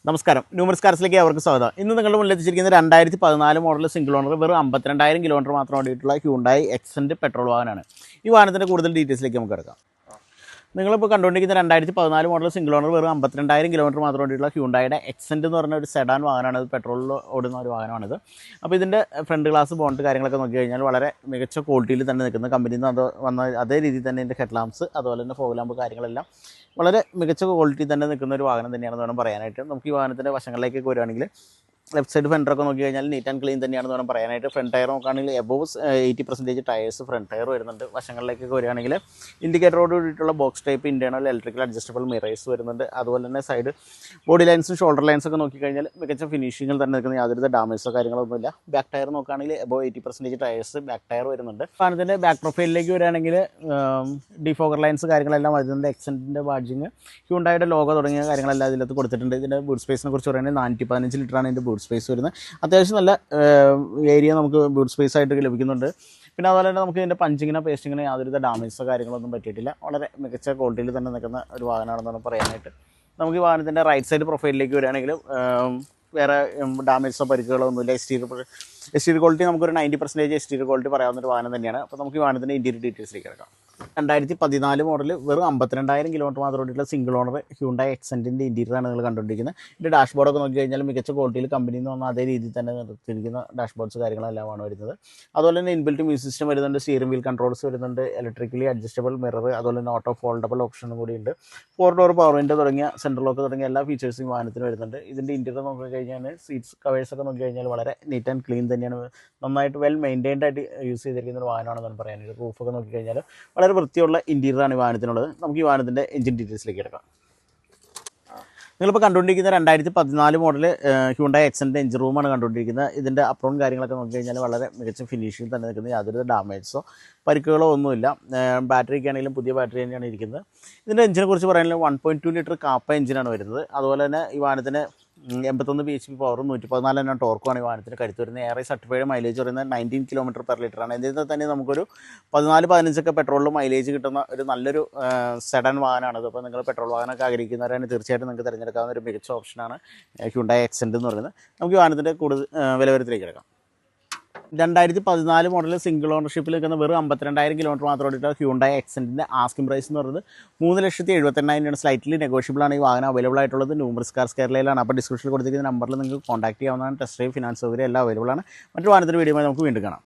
നമസ്കാരം, ന്യൂമർസ് കാർസിലേക്ക് അവർക്ക് സ്വാഗതം. ഇന്ന് നിങ്ങളുടെ മുന്നിൽ എത്തിച്ചിരിക്കുന്നത് 2014 മോഡൽ സിംഗിൾ ഓണർ വെറും 52,000 കിലോമീറ്റർ മാത്രം ഓടിയിട്ടുള്ള ഹ്യൂണ്ടായി എക്സെൻറ്റ് പെട്രോൾ വാഹനമാണ്. ഈ വാഹനത്തിൻ്റെ കൂടുതൽ ഡീറ്റെയിൽസിലേക്ക് നമുക്ക് കിടക്കാം. നിങ്ങളിപ്പോൾ കണ്ടുകൊണ്ടിരിക്കുന്ന 2014 മോഡൽ സിംഗിൾ ഓണർ വെറും 52,000 കിലോമീറ്റർ മാത്രം ഓടിയിട്ടുള്ള ഹ്യൂണ്ടായുടെ എക്സെൻറ്റ് എന്ന് പറഞ്ഞ ഒരു സെഡാൻ വാഹനമാണ്. ഇത് പെട്രോളിൽ ഓടുന്ന ഒരു വാഹനമാണിത്. അപ്പോൾ ഇതിൻ്റെ ഫ്രണ്ട് ഗ്ലാസ് ബോണ്ട് കാര്യങ്ങളൊക്കെ നോക്കി കഴിഞ്ഞാൽ വളരെ മികച്ച ക്വാളിറ്റിയിൽ തന്നെ നിൽക്കുന്ന കമ്പനിയിൽ നിന്ന് അത് വന്ന അതേ രീതിയിൽ തന്നെ ഇതിൻ്റെ ഹെഡ് ലാംപ്സ് അതുപോലെ തന്നെ ഫോഗ് ലാമ്പ് കാര്യങ്ങളെല്ലാം വളരെ മികച്ച ക്വാളിറ്റി തന്നെ നിൽക്കുന്ന ഒരു വാഹനം തന്നെയാണെന്ന് വേണം പറയാനായിട്ട്. നമുക്ക് ഈ വാഹനത്തിൻ്റെ വശങ്ങളിലേക്കൊക്കെ വരികയാണെങ്കിൽ ലെഫ്റ്റ് സൈഡ് ഫെൻഡറൊക്കെ നോക്കി കഴിഞ്ഞാൽ നീറ്റ് ആൻഡ് ക്ലീൻ തന്നെയാണെന്ന് വേണം പറയാനായിട്ട്. ഫ്രണ്ട് ടയർ നോക്കുകയാണെങ്കിൽ എബോവ് 80% ടയേഴ്സ് ഫ്രണ്ട് ടയർ വരുന്നുണ്ട്. വശങ്ങളിലേക്കൊക്കെ വരികയാണെങ്കിൽ ഇൻഡിക്കേറ്ററോട് കൂടിയിട്ടുള്ള box type internal electrical adjustable mirrors വരുന്നുണ്ട്. അതുപോലെ തന്നെ സൈഡ് ബോഡി ലൈൻസും ഷോൾഡർ ലൈൻസൊക്കെ നോക്കിക്കഴിഞ്ഞാൽ മികച്ച ഫിനിഷിങ്ങിൽ തന്നെ നിൽക്കുന്ന യാതൊരു ഡാമേജോ കാര്യങ്ങളൊന്നുമില്ല. ബാക്ക് ടയർ നോക്കുകയാണെങ്കിൽ എബോവ് 80% ടയേഴ്സ് ബാക്ക് ടയർ വരുന്നുണ്ട്. വാഹനത്തിൻ്റെ ബാക്ക് പ്രൊഫൈലിലേക്ക് വരികയാണെങ്കിൽ ഡിഫോഗർ ലൈൻസ് കാര്യങ്ങളെല്ലാം വരുന്നുണ്ട്. എക്സെൻറ്റിൻ്റെ ബാഡ്ജിങ് ഹ്യൂണ്ടായുടെ ലോഗോ തുടങ്ങിയ കാര്യങ്ങളെല്ലാം ഇതിനകത്ത് കൊടുത്തിട്ടുണ്ട്. ഇതിൻ്റെ ബൂട്ട് സ്പേസിനെ കുറിച്ച് പറയുകയാണെങ്കിൽ 415 ലിറ്ററാണ് ഇതിൻ്റെ ബൂട്ട് സ്പേസ് വരുന്നത്. അത്യാവശ്യം നല്ല ഏരിയ നമുക്ക് ബൂട്ട് സ്പേസ് ആയിട്ട് ലഭിക്കുന്നുണ്ട്. പിന്നെ അതുപോലെ തന്നെ നമുക്ക് ഇതിൻ്റെ പഞ്ചിങ്ങിനോ പേസ്റ്റിങ്ങിനോ യാതൊരു ഡാമേജോ കാര്യങ്ങളൊന്നും പറ്റിയിട്ടില്ല. വളരെ മികച്ച ക്വാളിറ്റിയിൽ തന്നെ നിൽക്കുന്ന ഒരു വാഹനമാണെന്നാണ് പറയാനായിട്ട്. നമുക്ക് ഈ വാഹനത്തിൻ്റെ റൈറ്റ് സൈഡ് പ്രൊഫൈലിലേക്ക് വരികയാണെങ്കിൽ വേറെ ഡാമേജോ പരിക്കുകളോ ഒന്നുമില്ല. എക്സ്റ്റീരിയർ ക്വാളിറ്റി നമുക്കൊരു 90% എക്സ്റ്റീരിയർ ക്വാളിറ്റി പറയാവുന്ന ഒരു വാഹനം തന്നെയാണ്. അപ്പോൾ നമുക്ക് ഈ വാഹനത്തിൻ്റെ ഇൻറ്റീരിയർ ഡീറ്റെയിൽസിലേക്ക് കിടക്കാം. 2014 മോഡൽ വെറും 52,000 കിലോമീറ്റർ മാത്രം ഓടിയിട്ടുള്ള സിംഗിൾ ഓണർ ഹ്യൂണ്ടായി എക്സെൻറ്റിൻ്റെ ഇൻറ്റീരിയറാണ് നിങ്ങൾ കണ്ടുകൊണ്ടിരിക്കുന്നത്. ഇതിൻ്റെ ഡാഷ്ബോർഡൊക്കെ നോക്കി കഴിഞ്ഞാൽ മികച്ച ക്വാളിറ്റിയിൽ കമ്പനിയിൽ നിന്ന് വന്ന അതേ രീതിയിൽ തന്നെ നിർത്തിയിരിക്കുന്ന ഡാഷ്ബോർഡ്സ് കാര്യങ്ങളെല്ലാമാണ് വരുന്നത്. അതുപോലെ തന്നെ ഇൻബിൽറ്റ് മ്യൂസിക് സിസ്റ്റം വരുന്നുണ്ട്, സ്റ്റിയറിംഗ് വീൽ കൺട്രോൾസ് വരുന്നുണ്ട്, ഇലക്ട്രിക്കലി അഡ്ജസ്റ്റബിൾ മിറർ, അതുപോലെ തന്നെ ഓട്ടോ ഫോൾഡബിൾ ഓപ്ഷനും കൂടിയുണ്ട്. 4 ഡോർ പവർ വിൻഡോ തുടങ്ങിയ സെൻട്രൽ ലോക്ക് തുടങ്ങിയ എല്ലാ ഫീച്ചേഴ്സും വാഹനത്തിന് വരുന്നുണ്ട്. ഇതിൻ്റെ ഇൻറ്റീരിയർ നോക്കി കഴിഞ്ഞാൽ സീറ്റ്സ് കവേഴ്സൊക്കെ നോക്കി കഴിഞ്ഞാൽ വളരെ നീറ്റ് ആൻഡ് ക്ലീൻ തന്നെയാണ്. നന്നായിട്ട് വെൽ മെയിൻറ്റൈൻഡ് ആയിട്ട് യൂസ് ചെയ്തിരിക്കുന്ന ഒരു വാഹനമാണെന്നാണ് പറയാനായിട്ട്. റൂഫൊക്കെ നോക്കി കഴിഞ്ഞാൽ വളരെ വൃത്തിയുള്ള ഇൻറ്റീരിയറാണ് ഈ വാഹനത്തിനുള്ളത്. നമുക്ക് ഈ വാഹനത്തിൻ്റെ എഞ്ചിൻ ഡീറ്റെയിൽസിലേക്ക് എടുക്കാം. നിങ്ങളിപ്പോൾ കണ്ടുകൊണ്ടിരിക്കുന്ന 2014 മോഡൽ ഹ്യൂണ്ടായി എക്സെൻറ്റ് എഞ്ചിൻ റൂമാണ് കണ്ടുകൊണ്ടിരിക്കുന്നത്. ഇതിൻ്റെ അപ്രോൺ കാര്യങ്ങളൊക്കെ നോക്കി കഴിഞ്ഞാൽ വളരെ മികച്ച ഫിനിഷിംഗ് തന്നെ നിൽക്കുന്നത്. യാതൊരു ഡാമേജോ പരിക്കുകളോ ഒന്നുമില്ല. ബാറ്ററിക്ക് ആണെങ്കിലും പുതിയ ബാറ്ററി തന്നെയാണ് ഇരിക്കുന്നത്. ഇതിൻ്റെ എഞ്ചിനെ കുറിച്ച് പറയുകയാണെങ്കിൽ 1.2 ലിറ്റർ കാപ്പ എഞ്ചിനാണ് വരുന്നത്. അതുപോലെ തന്നെ ഈ വാഹനത്തിന് 81 bhp പവറും 114 എണ്ണം ടോർക്കുമാണ് ഈ വാഹനത്തിന് കരുത്ത് വരുന്നത്. ഏറെ സർട്ടിഫൈഡ് മൈലേജ് പറയുന്നത് 19 km/ലിറ്ററാണ്. ഇതിൽ തന്നെ നമുക്കൊരു 14-15 പെട്രോളിൽ മൈലേജ് കിട്ടുന്ന ഒരു നല്ലൊരു സെഡൻ വാഹനമാണിത്. അപ്പോൾ നിങ്ങൾ പെട്രോൾ വാഹനമൊക്കെ ആഗ്രഹിക്കുന്നവരാണ് തീർച്ചയായിട്ടും നിങ്ങൾക്ക് തിരഞ്ഞെടുക്കാവുന്ന ഒരു മികച്ച ഓപ്ഷനാണ് ഹ്യൂണ്ടായി എക്സെൻറ്റ് എന്ന് പറയുന്നത്. നമുക്ക് ഈ വാഹനത്തിൻ്റെ കൂടുതൽ വിലവരത്തിലേക്ക് എടുക്കാം. 2014 മോഡൽ സിംഗിൾ ഓണർഷിപ്പിൽ നിൽക്കുന്ന വെറും 52,000 കിലോമീറ്റർ മാത്രം ഓടിയിട്ട് ഹ്യൂണ്ടായി എക്സെൻറ്റിൻ്റെ ആസ്കിംഗ് പ്രൈസ് എന്ന് പറയുന്നത് 3,78,000 സ്ലൈറ്റ്ലി നെഗോഷ്യബിൾ ആണ്. ഈ വാഹനം അവൈലബിൾ ആയിട്ടുള്ളത് ന്യൂമർസ് കാർസ് കേരളയിലാണ്. അപ്പോൾ ഡിസ്ക്രിപ്ഷനിൽ കൊടുത്തിരിക്കുന്ന നമ്പറിൽ നിങ്ങൾക്ക് കോൺടാക്ട് ചെയ്യാവുന്നതാണ്. ടെസ്റ്റ് ഡ്രൈവ്, ഫിനാൻസ് സൗകര്യം എല്ലാം അവൈലബിൾ ആണ്. മറ്റൊരു വാഹനത്തിൻ്റെ വീഡിയോ നമുക്ക് വീണ്ടും കാണാം.